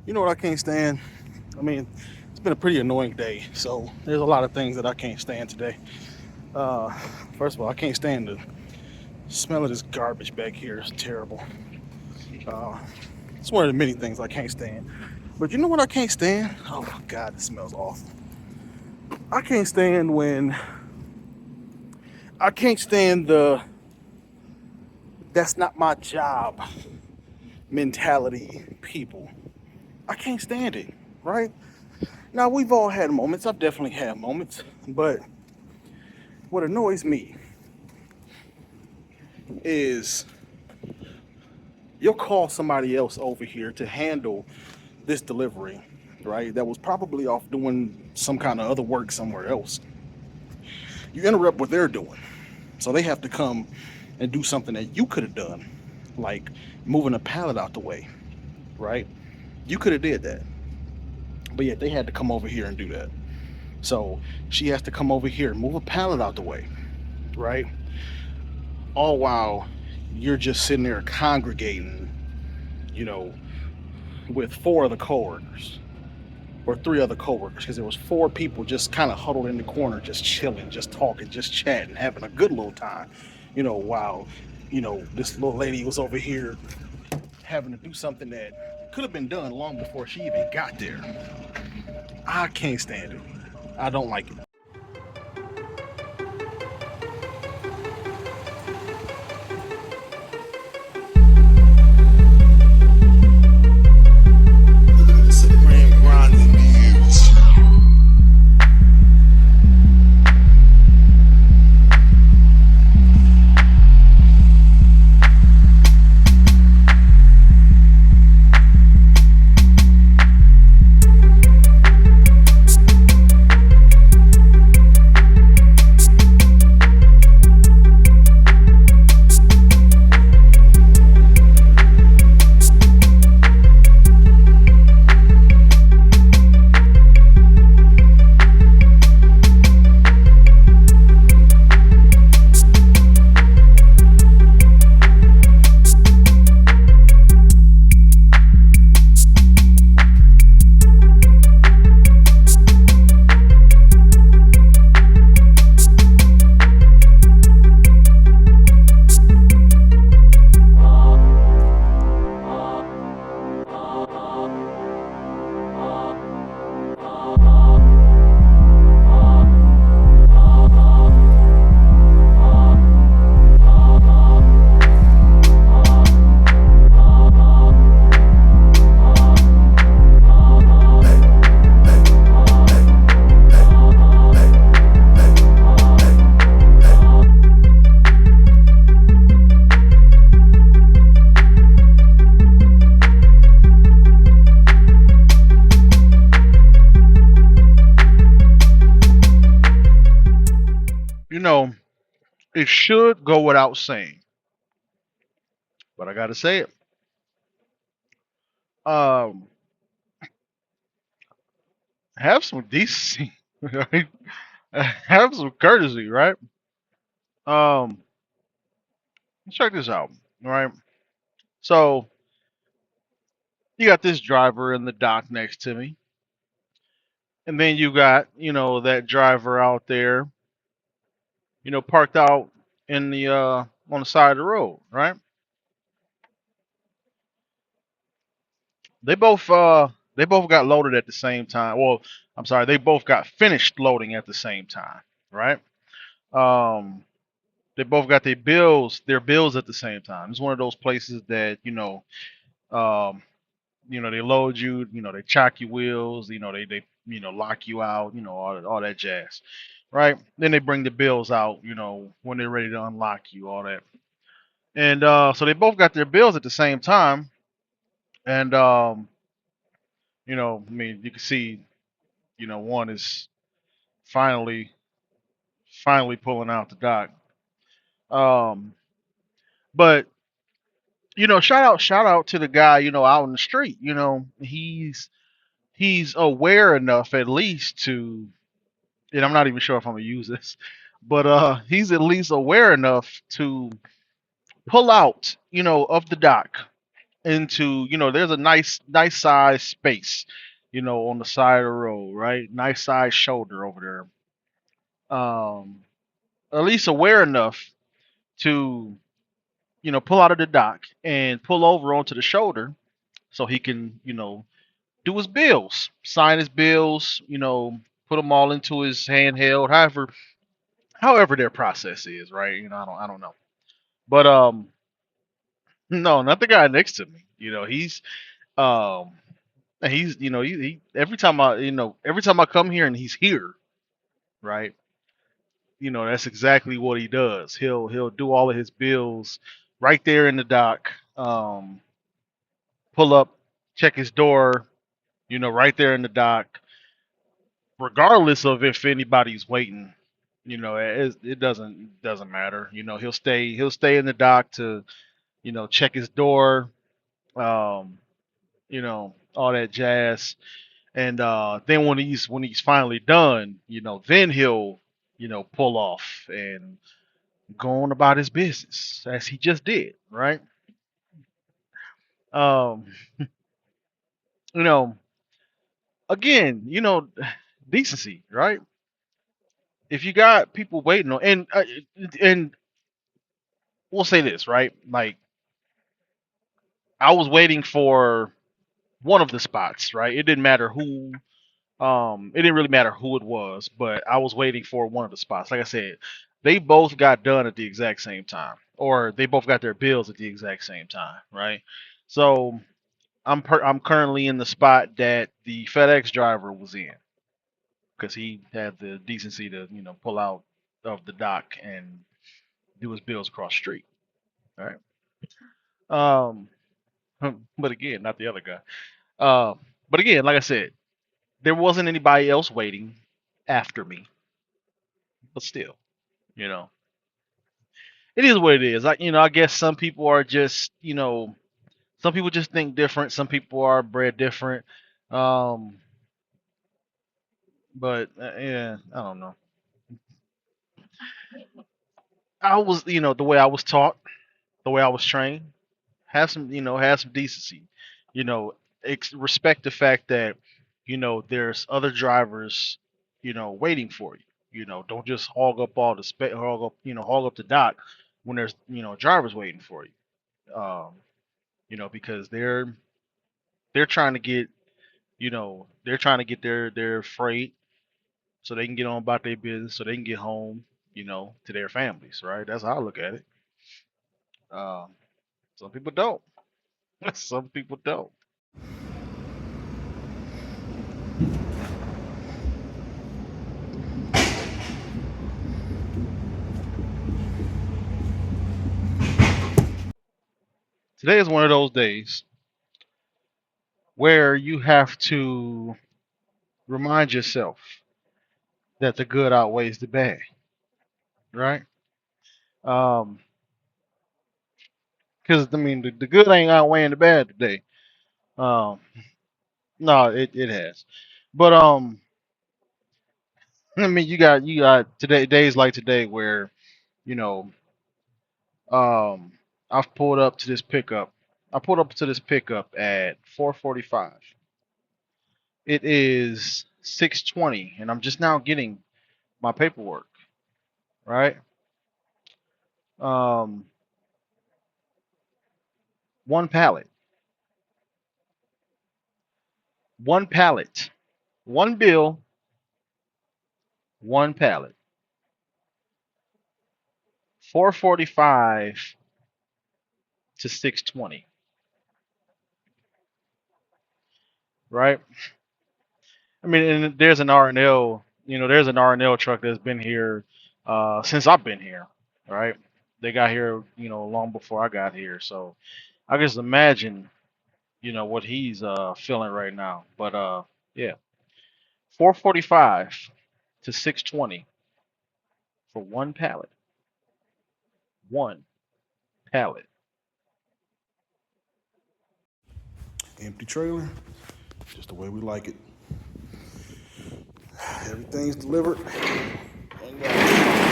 You know what I can't stand? I mean, it's been a pretty annoying day, so there's a lot of things that I can't stand today. Uh, First of all, I can't stand the smell of this garbage back here. It's terrible. Uh, it's one of the many things I can't stand. But you know what I can't stand? Oh my God, it smells awful. I can't stand when I can't stand the "that's not my job" mentality people. I can't stand it, right? Now we've all had moments. I've definitely had moments, but what annoys me is you'll call somebody else over here to handle this delivery, right? That was probably off doing some kind of other work somewhere else. You interrupt what they're doing. So they have to come and do something that you could have done, like moving a pallet out the way, right? You could have did that. But yet they had to come over here and do that. So she has to come over here and move a pallet out the way, right? All while you're just sitting there congregating, you know, with four other coworkers or three other coworkers, because there was four people just kind of huddled in the corner, just chilling, just talking, just chatting, having a good little time. While this little lady was over here having to do something that could have been done long before she even got there. I can't stand it. I don't like it. Supreme grinding views. You know, it should go without saying, but I gotta say it. Um, have some decency, right? Have some courtesy, right? Um, check this out, all right? So you got this driver in the dock next to me, and then you got, that driver out there, parked out in the on the side of the road, right? They both they both got loaded at the same time. Well, I'm sorry, they both got finished loading at the same time, right? Um, they both got their bills at the same time. It's one of those places that um, they load you, they chock your wheels, they lock you out, all that jazz, right? Then they bring the bills out, when they're ready to unlock you, all that, and so they both got their bills at the same time, and I mean, you can see, one is finally pulling out the dock. Um, but shout out to the guy, out in the street. He's aware enough at least to, and I'm not even sure if I'm gonna use this, but he's at least aware enough to pull out, of the dock into, there's a nice size space, on the side of the road, right? Nice size shoulder over there. At least aware enough to, pull out of the dock and pull over onto the shoulder so he can, do his bills, sign his bills, put them all into his handheld, however their process is, right? I don't know. But no, not the guy next to me. Um he every time I come here and he's here, right? That's exactly what he does. He'll do all of his bills right there in the dock. Pull up, check his door, right there in the dock, regardless of if anybody's waiting. It doesn't matter. He'll stay in the dock to, check his door, um, all that jazz. And then when he's finally done, then he'll, pull off and go on about his business as he just did, right? Um, you know, again, decency, right? If you got people waiting on, and we'll say this, right? Like, I was waiting for one of the spots, right? It didn't matter who. It didn't really matter who it was, but I was waiting for one of the spots. Like I said, they both got done at the exact same time, or they both got their bills at the exact same time, right? So I'm currently in the spot that the FedEx driver was in because he had the decency to, pull out of the dock and do his bills across the street, right? Um, but again, not the other guy. Uh, but again, like I said, there wasn't anybody else waiting after me, but still, you know, it is what it is. I guess some people are just, some people just think different. Some people are bred different. Um, but yeah, I don't know. I was, the way I was taught, the way I was trained. Have some decency. You know, respect the fact that, there's other drivers, waiting for you. Don't just hog up all the hog up the dock when there's, drivers waiting for you. Because they're trying to get, their freight so they can get on about their business, so they can get home, to their families, right? That's how I look at it. Um, some people don't. Some people don't. Today is one of those days where you have to remind yourself that the good outweighs the bad, right? Um, because I mean, the good ain't outweighing the bad today. Um, no, it has, but I mean, you got today days like today where, you know, um, I've pulled up to this pickup. I pulled up to this pickup at 4:45. It is 6:20, and I'm just now getting my paperwork, right? Um, one pallet, one pallet, one bill, one pallet. 4:45 to 6:20, right? I mean, and there's an R&L, there's an R&L truck that's been here since I've been here, right? They got here, long before I got here, so I just imagine, what he's feeling right now. But yeah, 4:45 to 6:20 for one pallet, one pallet. Empty trailer, just the way we like it. Everything's delivered. And